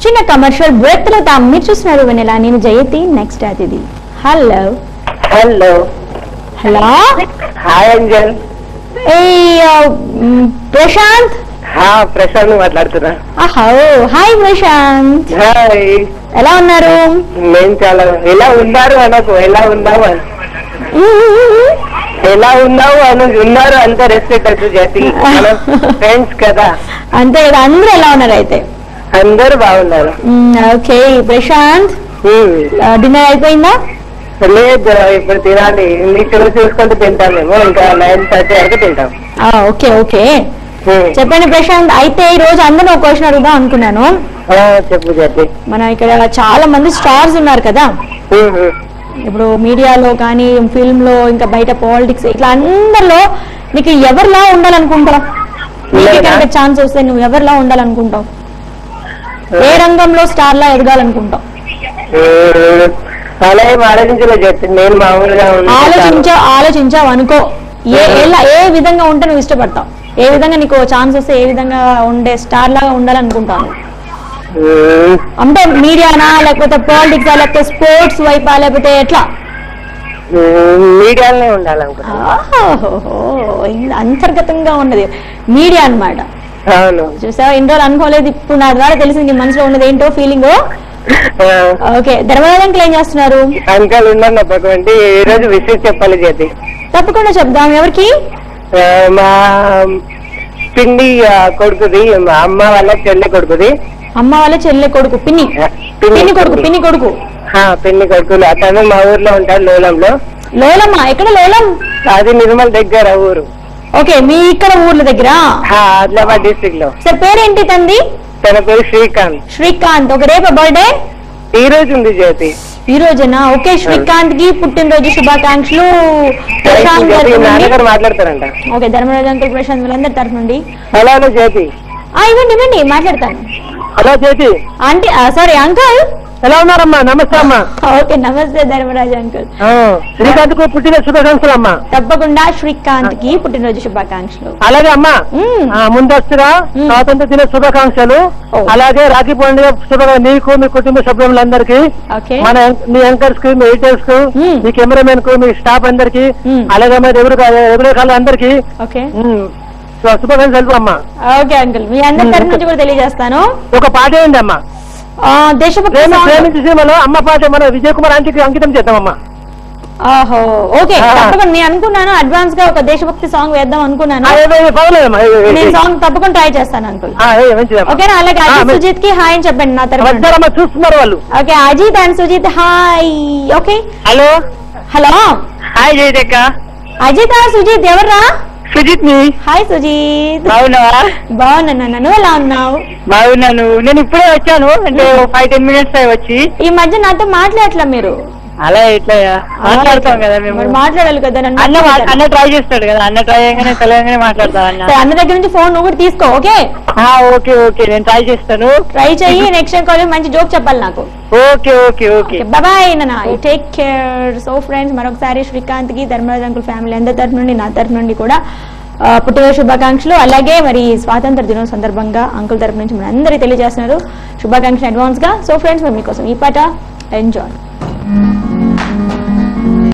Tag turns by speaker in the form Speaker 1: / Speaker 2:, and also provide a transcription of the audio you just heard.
Speaker 1: చిన్న commercial break తర్వాత మీరు చూస్తున్నారు వెనెలా, నేను జయతి. నెక్స్ట్ అతిథి. Hello
Speaker 2: hello
Speaker 1: hello
Speaker 2: hi Anjal.
Speaker 1: Prashant.
Speaker 2: Prashant మాట్లాడుతున్నా.
Speaker 1: Hi Prashant,
Speaker 2: hi.
Speaker 1: ఎలా ఉన్నారు?
Speaker 2: నేను చాలా ఎలా ఉన్నారు అనకు, ఎలా ఉన్నావు ఎలా ఉన్నావు అను, ఉన్నారు అంత రెస్పెక్ట్ అవుతుంది జతి, ఫ్రెండ్స్ కదా.
Speaker 1: అంతే కదా, అందరూ ఎలా ఉన్నారు అయితే?
Speaker 2: అందరు బాగున్నారు.
Speaker 1: ఓకే ప్రశాంత్, డిన్నర్ అయిపోయిందా?
Speaker 2: లేదు, ఇప్పుడు తినాలి. నీకు చూసుకుంటూ తింటామేమో, ఇంకా 9:30 వరకు తింటాం.
Speaker 1: ఓకే ఓకే, చెప్పండి ప్రశాంత్. అయితే ఈ రోజు అందరూ ఒక క్వశ్చన్ అడుగుదాం అనుకున్నాను.
Speaker 2: చెప్పు జతి.
Speaker 1: మన ఇక్కడ చాలా మంది స్టార్స్ ఉన్నారు కదా, ఇప్పుడు మీడియాలో కానీ ఫిల్మ్ లో ఇంకా బయట పాలిటిక్స్ ఇట్లా అందరిలో నీకు ఎవరిలా ఉండాలనుకుంటావు? నీకు కనుక ఛాన్స్ వస్తే నువ్వు ఎవరిలా ఉండాలనుకుంటావు? ఏ రంగంలో స్టార్ లా ఎదగాలనుకుంటావు?
Speaker 2: అలా ఏం ఆలోచించలేదు జతి, నేను మామూలుగా
Speaker 1: ఆలోచించావు అనుకో. ఏ విధంగా ఉంటే నువ్వు ఇష్టపడతావు? ఏ విధంగా నీకు ఛాన్స్ వస్తే ఏ విధంగా ఉండే స్టార్ లాగా ఉండాలనుకుంటాను? అంటే మీడియానా, లేకపోతే పాలిటిక్స్, లేకపోతే స్పోర్ట్స్ వైపా, లేకపోతే ఎట్లా?
Speaker 2: మీడియాలోనే ఉండాలనుకుంటా.
Speaker 1: అంతర్గతంగా ఉన్నది మీడియా అన్నమాట. చూసావా, ఇన్ని రోజులు అనుకోలేదు, ఇప్పుడు నా ద్వారా తెలిసింది నీ మనసులో ఉన్నది ఏంటో ఫీలింగ్. ఓకే, ధర్మరాజ్ అంకుల్ ఏం చేస్తున్నారు?
Speaker 2: అంకల్ ఉన్నాను తప్పకుండా. ఈ రోజు విషయం చెప్పాలి జతి.
Speaker 1: తప్పకుండా చెప్దాం. ఎవరికి?
Speaker 2: మా పిండి కొడుకుది, మా అమ్మ వాళ్ళ చెల్లె కొడుకుది.
Speaker 1: అమ్మ వాళ్ళ చెల్లె కొడుకు, పిన్ని కొడుకు. పిన్ని
Speaker 2: కొడుకులు. అతను మా ఊర్లో ఉంటాడు, లోలంలో.
Speaker 1: లోలమ్మా? ఎక్కడ లోలం?
Speaker 2: అది నిర్మల్ దగ్గర ఊరు.
Speaker 1: ఓకే, మీ ఇక్కడ ఊర్ల దగ్గర,
Speaker 2: ఆదిలాబాద్ డిస్ట్రిక్ట్ లో.
Speaker 1: సార్ పేరేంటి తంది?
Speaker 2: తన పేరు శ్రీకాంత్.
Speaker 1: శ్రీకాంత్. ఒక రేపు బర్త్డే
Speaker 2: ఈ రోజు ఉంది జ్యోతి.
Speaker 1: ఈ రోజేనా? ఓకే, శ్రీకాంత్ కి పుట్టినరోజు శుభాకాంక్షలు.
Speaker 2: మాట్లాడతారంట.
Speaker 1: ఓకే, ధర్మరాజ్ అంకుల్, ప్రశాంత్ వీళ్ళందరి తరఫు నుండి
Speaker 2: హలో జ్యోతి.
Speaker 1: ఇవ్వండి మాట్లాడతాను.
Speaker 2: హలో జ్యోతి.
Speaker 1: ఆంటీ, సారీ అంకుల్,
Speaker 2: ఎలా ఉన్నారమ్మా? నమస్తే అమ్మా.
Speaker 1: ఓకే, నమస్తే ధర్మరాజ్ అంకుల్.
Speaker 2: శ్రీకాంత్ కు పుట్టినరోజు శుభాకాంక్షలు అమ్మా.
Speaker 1: తప్పకుండా శ్రీకాంత్ కి పుట్టినరోజు శుభాకాంక్షలు.
Speaker 2: అలాగే అమ్మా, ముందస్తుగా స్వాతంత్ర దిన శుభాకాంక్షలు. అలాగే రాఖీ పండుగ శుభాకాంక్షలు నీకు, మీ కుటుంబ సభ్యులందరికీ, మన మీ యాంకర్స్ కి, మీ ఎడిటర్స్ కు, మీ కెమెరామెన్ కు, మీ స్టాఫ్ అందరికి, అలాగే మరి రెగ్యులర్ కాల్ అందరికి శుభాకాంక్షలు అమ్మా.
Speaker 1: ఓకే అంకుల్, మీ అందరి తరఫు నుంచి కూడా తెలియజేస్తాను.
Speaker 2: ఒక పాట ఏంటి అమ్మా?
Speaker 1: దేశభక్తి
Speaker 2: సినిమాలో అమ్మ పాట మన విజయ్ కుమార్ ఆంటీకి అంకితం చేద్దామమ్మా.
Speaker 1: ఓకే, తప్పకుండా. నేను అనుకున్నాను అడ్వాన్స్ గా ఒక దేశభక్తి సాంగ్ వేద్దాం అనుకున్నాను. నేను సాంగ్ తప్పకుండా ట్రై చేస్తాను అంకుల్. ఓకేనా? అలాగే అజిత్ సుజిత్ కి హాయ్ అని చెప్పండి నా తరఫున.
Speaker 2: చూస్తున్నారు వాళ్ళు.
Speaker 1: Okay, Ajith and Sujith hi. Okay,
Speaker 2: hello hi జయదేక్క.
Speaker 1: అజిత్ సుజిత్ ఎవర్రా?
Speaker 2: సుజిత్ ని.
Speaker 1: హాయ్ సుజిత్,
Speaker 2: బాగున్నావా?
Speaker 1: బాగున్నా. నువ్వు ఎలా ఉన్నావు?
Speaker 2: బాగున్నాను. నేను ఇప్పుడే వచ్చాను, అంటే 5-10 minutes వచ్చి.
Speaker 1: ఈ మధ్య నాతో మాట్లాడట్లా మీరు?
Speaker 2: అలా ఇట్లా మాట్లాడతాం కదా మేము.
Speaker 1: మాట్లాడాలి కదా.
Speaker 2: అన్న ట్రై చేస్తాడు కదా, అన్న ట్రై చేయగానే తెలంగాణ మాట్లాడతాం.
Speaker 1: అన్న దగ్గర నుంచి ఫోన్ నువ్వు కూడా తీసుకో. ఓకే
Speaker 2: ఓకే నేను ట్రై చేస్తాను.
Speaker 1: ట్రై చెయ్యి. నెక్స్ట్ టైం కాల్ మంచి జోక్ చెప్పాలి నాకు.
Speaker 2: ఓకే
Speaker 1: బాయ్ నాన్న, టేక్ కేర్. సో ఫ్రెండ్స్, మరొకసారి శ్రీకాంత్ కి, ధర్మరాజ్ అంకుల్ ఫ్యామిలీ అందరి తరఫు నుండి, నా తరఫు నుండి కూడా పుట్టినరోజు శుభాకాంక్షలు. అలాగే మరి స్వాతంత్ర దినోత్సవం సందర్భంగా అంకుల్ తరఫు నుంచి మన అందరికీ తెలియజేస్తున్నారు శుభాకాంక్షలు అడ్వాన్స్ గా. సో ఫ్రెండ్స్, మీకోసం ఈ పాట ఎంజాయ్.